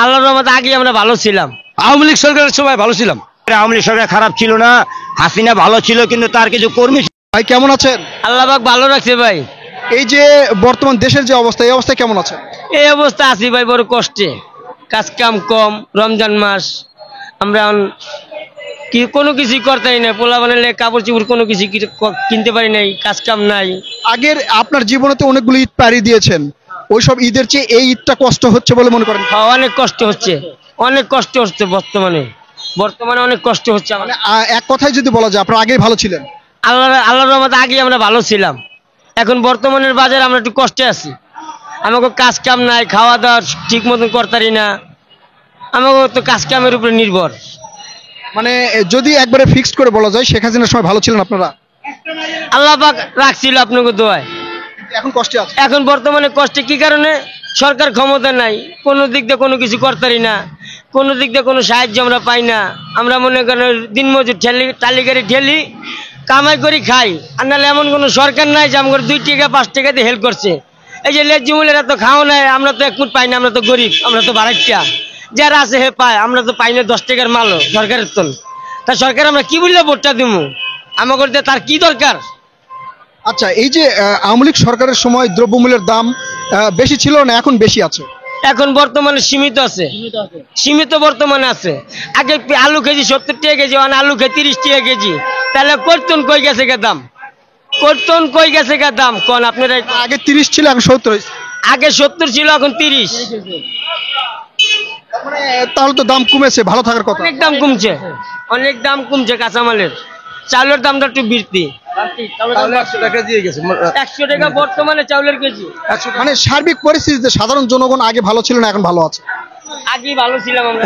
আল্লাহর রহমতে আগে আমরা ভালো ছিলাম। আওয়ামী লীগ সরকারের সময় ভালো ছিলাম। আওয়ামী লীগ সরকার খারাপ ছিল না, হাসিনা ভালো ছিল, কিন্তু তার কিছু কর্মী। ভাই কেমন আছেন? আল্লাহ পাক ভালো রাখছে ভাই। এই যে বর্তমান দেশের যে অবস্থা, এই অবস্থায় কেমন আছেন? এই অবস্থা আছি ভাই বড় কষ্টে, কাজ কাম কম, রমজান মাস, আমরা কি কোনো কিছুই করতেই না, পোলা বানালে কাপড় চোপড় কোনো কিছু কিনতে পারি নাই, কাজ কাম নাই। আগের আপনার জীবনে তো অনেকগুলো ঈদ পাড়ি দিয়েছেন, ওইসব ঈদের চেয়ে এই ঈদটা কষ্ট হচ্ছে বলে মনে করেন? অনেক কষ্ট হচ্ছে, অনেক কষ্ট হচ্ছে বর্তমানে অনেক কষ্ট হচ্ছে আমার। এক কথায় যদি বলা যায় আপনারা আগেই ভালো ছিলেন। আল্লাহর রহমতে আগে আমরা ভালো ছিলাম। এখন বর্তমানের বাজারে আমরা একটু কষ্টে আছি, আমাকে কাজ কাম নাই, খাওয়া দাওয়া ঠিক মতন করতারি না, আমাকে তো কাজ কামের উপরে নির্ভর। মানে যদি একবারে ফিক্সড করে বলা যায়, শেখ হাসিনার সময় ভালো ছিলেন আপনারা? আল্লাহ পাক রাখছিল আপনাকে দোয়ায়। এখন কষ্টে আছে। এখন বর্তমানে কষ্টে কি কারণে? সরকার ক্ষমতা নাই, কোনো দিক দিয়ে কোনো কিছু করতারি না, কোনো দিক দিয়ে কোনো সাহায্য আমরা পাই না। আমরা মনে করেন দিনমজুর টালিগাড়ি ঠেলি, কামাই করি খাই, আর নাহলে এমন কোনো সরকার নাই যে আমাকে 2 টাকা 5 টাকা দিয়ে হেল্প করছে। এই যে লেজিমুলেরা তো খাওয়া নাই, আমরা তো 1 ফুট পাই না, আমরা তো গরিব, আমরা তো বাড়াইটা, যারা আছে হে পায়, আমরা তো পাই না 10 টাকার মালও সরকারের তো। তা সরকার আমরা কি বললে ভোটটা দিব? আমাকে তার কি দরকার? আচ্ছা, এই যে আওয়ামী লীগ সরকারের সময় দ্রব্যমূল্যের দাম বেশি ছিল না, এখন বেশি আছে? এখন বর্তমানে সীমিত আছে, সীমিত বর্তমানে আছে। আগে আলু কেজি 70 টাকা কেজি, আলু খেয়ে 30 টাকা কেজি, তাহলে কর্তন কই গেছে গে দাম? কর্তন কই গেছে গে দাম কোন আপনারা? আগে 30 ছিল, এখন 70 হয়েছে। আগে 70 ছিল, এখন 30। মানে তাহলে তো দাম কমেছে, ভালো থাকার কথা। অনেক দাম কমছে, অনেক দাম কমছে কাঁচামালের। চাউলের দামটা একটু বৃদ্ধি, 100 টাকা দিয়ে গেছে, 100 টাকা বর্তমানে চাউলের কেজি। মানে সার্বিক পরিস্থিতিতে সাধারণ জনগণ আগে ভালো ছিল না, এখন ভালো আছে? আগে ভালো ছিলাম আমরা,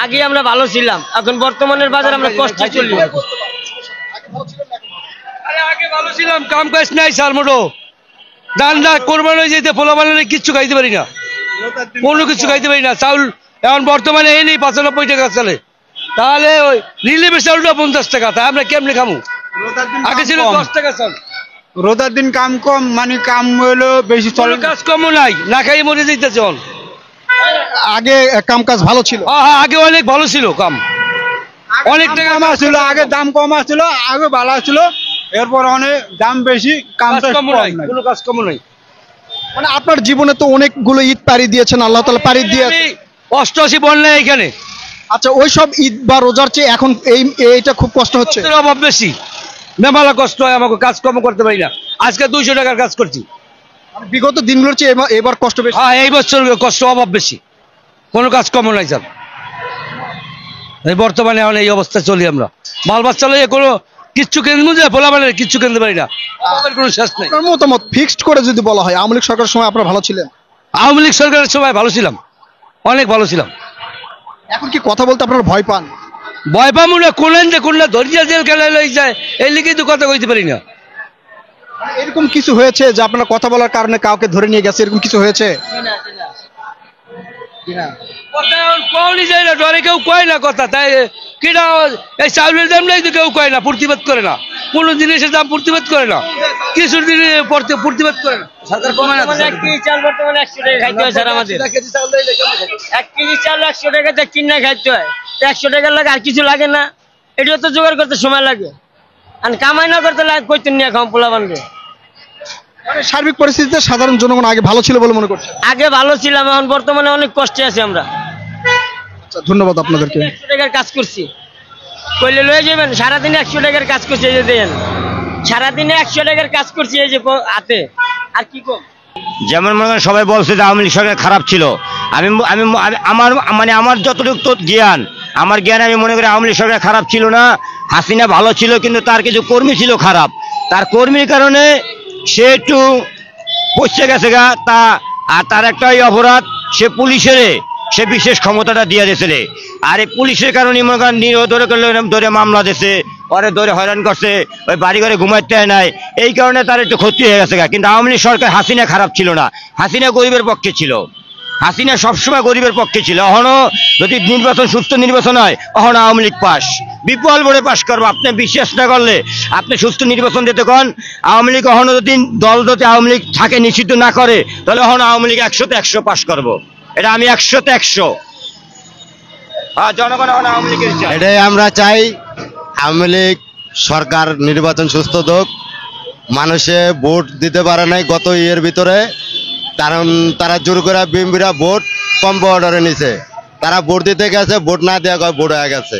আগে আমরা ভালো ছিলাম, এখন বর্তমানের বাজার আমরা কষ্টে চলি। আগে ভালো ছিলাম, কাম কাজ নাই স্যার, মোটো ধান না কোরবানি যেতে পোলা বানালে কিচ্ছু খাইতে পারি না, কোনো কিছু খাইতে পারি না। চাউল এখন বর্তমানে এই নেই 95 টাকা চলে, তাহলে ওই রিলিফের চাউলটা 50 টাকা, তাই আমরা কেমনে খামু? আগে ছিল 10 টাকা চাউল। রোজার দিন কাম কম, মানে কাম হলো বেশি, চলে কাজ কমও নাই, না খাই মরে যেতেছে। আগে কাম কাজ ভালো ছিল? হ্যাঁ, আগে অনেক ভালো ছিল, কাম অনেক টাকা কম ছিল, আগে দাম কম আসছিল, আগে ভালো ছিল, এরপর অনেক দাম বেশি, কাম কম নাই, কোনো কাজ কম নাই। মানে আপনার জীবনে তো অনেকগুলো ঈদ পাড়ি দিয়েছেন, আল্লাহ তাআলা পাড়ি দিয়ে। 88 বন্যা এখানে। আচ্ছা, ওই সব ঈদ বা রোজার চেয়ে এখন এইটা খুব কষ্ট হচ্ছে? অভাব বেশি, মেমালা কষ্ট হয়, আমাকে কাজ কম করতে পারি না। আজকে 200 টাকার কাজ করছি। বিগত দিনগুলোর চেয়ে এবার কষ্ট বেশি? হ্যাঁ, এই বছর কষ্ট অভাব বেশি, কোনো কাজ কম নাই স্যার। এই বর্তমানে এখন এই অবস্থায় চলি আমরা, মাল বাচ্চা লইয়ে কোনো কিচ্ছু কিনবো যে পোলা বানালে কিচ্ছু কিনতে পারি না, কোনো শেষ নেই। আপনার মতামত ফিক্সড করে যদি বলা হয়, আওয়ামী লীগ সরকারের সময় আপনারা ভালো ছিলেন? আওয়ামী লীগ সরকারের সময় ভালো ছিলাম, অনেক ভালো ছিলাম। এখন কি কথা বলতে আপনারা ভয় পান? ভয় পাবো না, কোনদিন যে কোনটা ধরিয়া জেল খেলায় লই যায়, এই লিখেই তো কথা কইতে পারি না। এরকম কিছু হয়েছে যে আপনারা কথা বলার কারণে কাউকে ধরে নিয়ে গেছে, এরকম কিছু হয়েছে? কথা এখন কওনি যায় না, ডরে কেউ কয় না কথা, তাই কিনা এই চাউলের দাম নাই তো কেউ কয় না, প্রতিবাদ করে না, কোনো জিনিসের দাম প্রতিবাদ করে না, কিছুর দিনে প্রতিবাদ করে না। সরকার কমায় না। 1 কেজি চাল বর্তমানে 100 টাকা খাইতে হয় স্যার আমাদের। 1 কেজি চাল 100 টাকাতে কিনা খাইতে হয়, 100 টাকার লাগে আর কিছু লাগে না, এটাও তো জোগাড় করতে সময় লাগে, আর কামাই না করতে লাগে কইতে নিয়ে খাম পোলা বানবে। মানে সার্বিক পরিস্থিতিতে সাধারণ জনগণ আগে ভালো ছিল বলে মনে করছে? আগে ভালো ছিলাম, এখন বর্তমানে অনেক কষ্টে আছি আমরা। আচ্ছা, ধন্যবাদ আপনাদেরকে। 100 টাকার কাজ করছি, কইলে লয়ে যাবেন, সারাদিনে 100 টাকার কাজ করছি, এই যে দেন সারাদিনে 100 টাকার কাজ করছি, এই যে হাতে, আর কি কম। যেমন মনে করেন সবাই বলছে যে আওয়ামী লীগ সরকার খারাপ ছিল, আমি আমি আমার মানে আমার যতটুকু জ্ঞান, আমি মনে করি আওয়ামী লীগ সরকার খারাপ ছিল না, হাসিনা ভালো ছিল, কিন্তু তার কিছু কর্মী ছিল খারাপ, তার কর্মীর কারণে সে একটু পচে গেছে গা, আর তার একটাই অপরাধ, সে সে বিশেষ ক্ষমতাটা দিয়ে দিয়েছিল, আর এই পুলিশের কারণে মনে করেন ধরে মামলা দিয়েছে, পরে ধরে হয়রান করছে, ওই বাড়ি ঘরে ঘুমাইতে হয় নাই, এই কারণে তার একটু ক্ষতি হয়ে গেছে গা। কিন্তু আওয়ামী লীগ সরকার, হাসিনা খারাপ ছিল না, হাসিনা গরিবের পক্ষে ছিল, হাসিনা সবসময় গরিবের পক্ষে ছিল। এখনো যদি নির্বাচন সুস্থ নির্বাচন হয়, এখনো আওয়ামী লীগ পাস, বিপুল ভোটে পাস করবো। আপনি বিশ্বাস না করলে আপনি সুস্থ নির্বাচন দিতে কন, আওয়ামী লীগ এখনো যদি দল যদি আওয়ামী লীগ থাকে নিষিদ্ধ না করে, তাহলে এখনো আওয়ামী লীগ 100-তে 100 পাস করবো, এটা আমি 100-তে 100। জনগণ এখন আওয়ামী লীগের চাই। এটাই আমরা চাই, আওয়ামী লীগ সরকার নির্বাচন সুস্থ হোক। মানুষে ভোট দিতে পারে নাই গত ইয়ের ভিতরে, কারণ তারা জোর করে বিএমপিরা ভোট কম অর্ডারে নিছে। তারা ভোট দিতে গেছে, ভোট না দেওয়া ভোট হয়ে গেছে।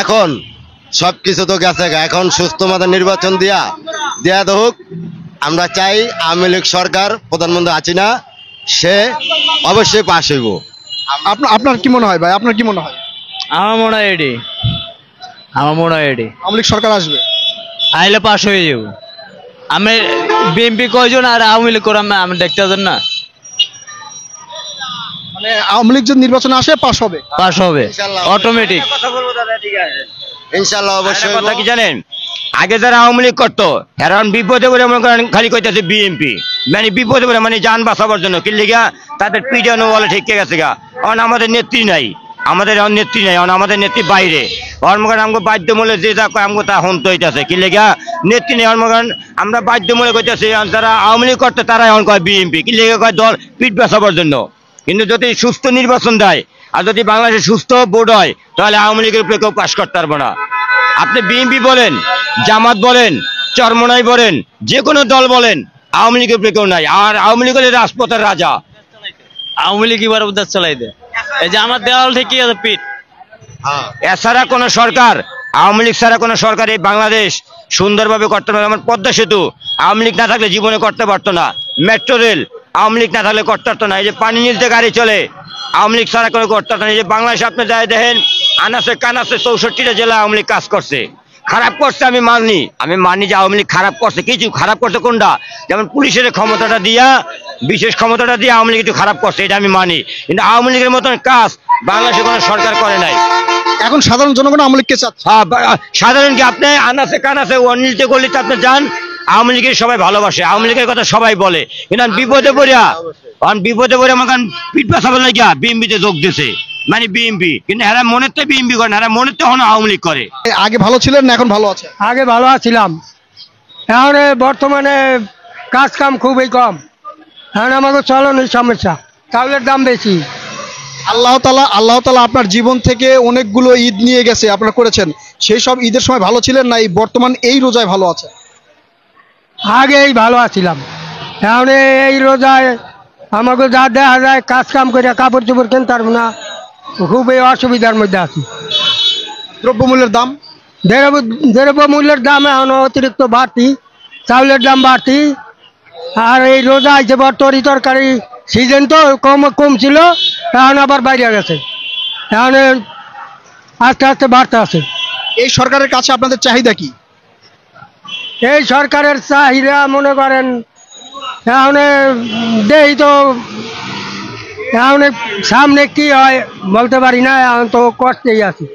এখন সবকিছু তো গেছে, এখন সুস্থ মতো নির্বাচন দেয়া হোক। আমরা চাই আওয়ামী লীগ সরকার, প্রধানমন্ত্রী হাসিনা সে অবশ্যই পাশ হইব। আপনার কি মনে হয় ভাই, আপনার কি মনে হয়? আমার মনে হয় এডি, আওয়ামী লীগ সরকার আসবে? আইলে পাশ হয়ে যাব। আমি বিএনপি কয়জন আর আওয়ামী লীগ করে আমি দেখতে পারেন না, মানে আওয়ামী লীগ যদি নির্বাচনে আসে পাশ হবে? পাশ হবে অটোমেটিক। ইনশাল্লাহ অবশ্যই। কথা কি জানেন, আগে যারা আওয়ামী লীগ করতো এখন বিপদে পড়ে মনে করেন খালি কইতেছে বিএনপি, মানে বিপদে পড়ে মানে যান বাঁচাবার জন্য কি লিগা তাদের পিটানো বলে ঠিক গেছে গা। কারণ আমাদের নেত্রী নাই, আমাদের এখন নেত্রী নাই, এখন আমাদের নেত্রী বাইরে। অর্মগান আমাকে বাধ্যমূলে যে যা কয় আমাকে তা হন্ত হইতেছে কি লিগা নেত্রী নেই। অর্মগান আমরা বাধ্যমূলে কইতেছি যারা আওয়ামী লীগ করতে তারা এখন কয় বিএনপি, কি লিগা কয় দল পিঠ বাঁচাবার জন্য। কিন্তু যদি সুস্থ নির্বাচন দেয় আর যদি বাংলাদেশে সুস্থ বোর্ড হয় তাহলে আওয়ামী লীগের উপরে কেউ পাশ করতে পারবো না। আপনি বিএনপি বলেন, জামাত বলেন, চরমনাই বলেন, যে কোনো দল বলেন, আওয়ামী লীগের উপরে কেউ নাই। আর আওয়ামী লীগ হলে রাজপথের রাজা। আওয়ামী লীগ এবার উদ্ধার চালাই দেয়, এই যে আমার দেওয়াল ঠিকই আছে পিঠ। এছাড়া কোন সরকার, আওয়ামী লীগ ছাড়া কোন সরকার এই বাংলাদেশ সুন্দরভাবে করতে পারে। আমার পদ্মা সেতু আওয়ামী লীগ না থাকলে জীবনে করতে পারতো না। মেট্রো রেল আওয়ামী লীগ না থাকলে করতে পারতো না। এই যে পানি নিচে গাড়ি চলে আওয়ামী লীগ ছাড়া করে করতে পারতো না। এই যে বাংলাদেশে আপনি যাই দেখেন আনাসে কানাসে 64টা জেলা আওয়ামী লীগ কাজ করছে। খারাপ করছে আমি মানি যে আওয়ামী লীগ খারাপ করছে, কিছু খারাপ করছে কোনটা, যেমন পুলিশের ক্ষমতাটা দিয়া, বিশেষ ক্ষমতাটা দিয়ে আওয়ামী লীগ একটু খারাপ করছে, এটা আমি মানি। কিন্তু আওয়ামী লীগের মতন কাজ বাংলাদেশে কোনো সরকার করে নাই। এখন সাধারণ জনগণ আওয়ামী লীগকে চাচ্ছে। সাধারণ কি আপনি আনাসে কানাসে অনিলতে গলিতে আপনি যান, আওয়ামী লীগের সবাই ভালোবাসে, আওয়ামী লীগের কথা সবাই বলে। কিন্তু বিপদে পড়ে আমার পিঠ বাঁচাবার লাগিয়া বিএমপিতে যোগ দিয়েছে, মানে বিএমপি। কিন্তু এরা মনের তো বিএমপি করে না, এরা মনের তো এখন আওয়ামী লীগ করে। আগে ভালো ছিলেন না এখন ভালো আছে? আগে ভালো আছিলাম, এখন বর্তমানে কাজ কাম খুবই কম। এখন আমাকে চলনের সমস্যা, চাউলের দাম বেশি। আল্লাহ তাআলা আপনার জীবন থেকে অনেকগুলো ঈদ নিয়ে গেছে, আপনারা করেছেন। সেই সব ঈদের সময় ভালো ছিলেন না এই বর্তমান এই রোজায় ভালো আছে? আগেই ভালো আছিলাম, এখন এই রোজায় আমাকে যা দেখা যায় কাজ কাম করে কাপড় চোপড় কিনতে পারবো না, খুবই অসুবিধার মধ্যে আছি। দ্রব্যমূল্যের দাম, দ্রব্যমূল্যের দাম এখন অতিরিক্ত বাড়তি, চাউলের দাম বাড়তি। আর এই রোজা আছে তরি তরকারি সিজন তো কম ছিল, এখন আবার বাইরে গেছে, এখন আস্তে আস্তে বাড়তে আছে। এই সরকারের কাছে আপনাদের চাহিদা কি? এই সরকারের চাহিদা মনে করেন এখন দেই তো, এখন সামনে কি হয় বলতে পারি না, এখন তো কষ্টেই আছি।